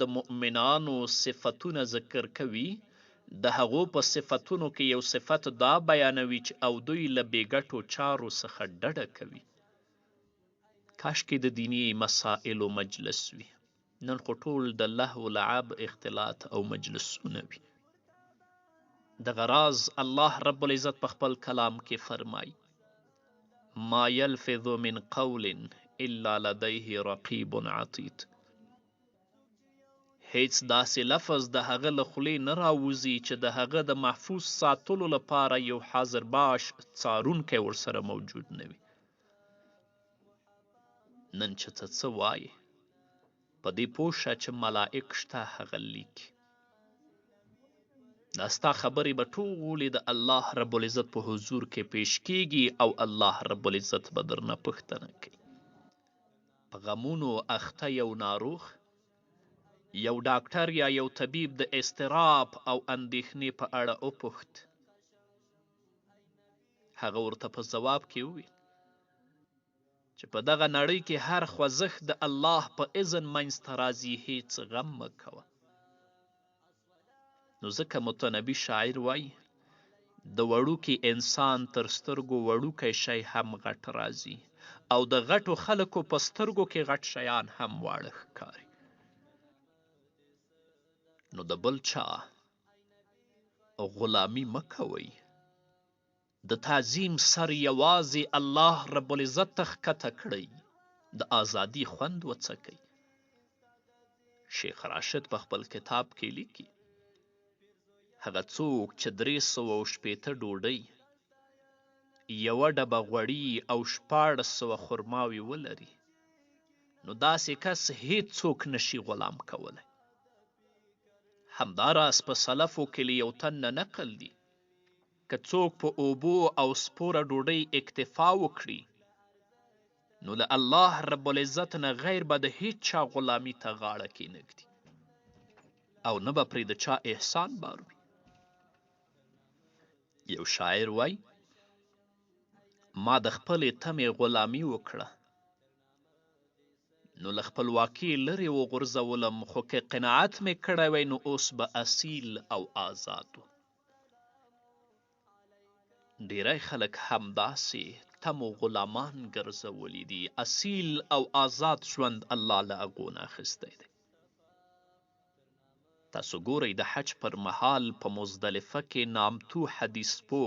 د مؤمنانو صفتونه ذکر کوي د هغو په صفتونو کې یو صفت دا بیانوي چې او دوی له بېګټو چارو څخه ډډه کوي. کاشکې د دینی مسائلو مجلس وي، نن خو ټول د لهو لعب اختلاط او مجلسونه وي. دغه راز الله رب العزت په خپل کلام کې فرمایي ما یلفظ من قول الا لدیه رقیب عتید. هیڅ داسې لفظ د هغه له خولې نه راوځي چې د هغه د محفوظ ساتلو لپاره یو حاضر باش څارونکی ورسره موجود نه وي. نن چې ته څه وایې په دې پوه شه چې ملائک شته هغه لیکي. دا ستا خبرې به ټولې د الله رب العزت په حضور کې پیش کیږي او الله رب العزت به درنه پوښتنه کوي. په غمونو اخته یو ناروغ یو ډاکټر یا یو طبیب د اضطراب او اندېښنې په اړه وپوښت. هغه ورته په ځواب کې وویل چې په دغه نړۍ کې هر خوځښت د الله په اذن منځته راځي، هیڅ غم مه کوه. نو ځکه متنبي شاعر وایي د وړوکي انسان تر سترګو وړوکی شی هم غټ راځي او د غټو خلکو په سترګو کې غټ شیان هم واړه ښکاري. نو د بل چا غلامي مه کوئ. د تعظیم سر یوازې الله رب العزت ته ښکته کړئ. د ازادي خوند وڅکئ. شیخ راشد په خپل کتاب کې لیکي هغه څوک چې 360 ډوډۍ، 1 ډبه غوړي او 1400 خرماوي ولري نو داسې کس هیڅوک نشي غلام کولی. همداراز په سلفو کې له یو تن نه نقل دي که څوک په اوبو او سپوره ډوډۍ اکتفا وکړي نو له الله رب العزت نه غیر به د هیچ چا غلامي ته غاړه کېنږدي او نه به پرې د چا احسان بار وي. یو شاعر وای ما د خپلې تمې غلامي وکړه نو له خپلواکي لرې وغورځولم، خو که قناعت مې کړی وی نو اوس به اصیل او آزاد وم. ډیری خلک همداسې تمو غلامان ګرځولي دي. اصیل او آزاد ژوند الله له هغو نه اخیستی دی. تاسو ګورئ د حج پر مهال په مزدلفه کې نامتو حدیث پوه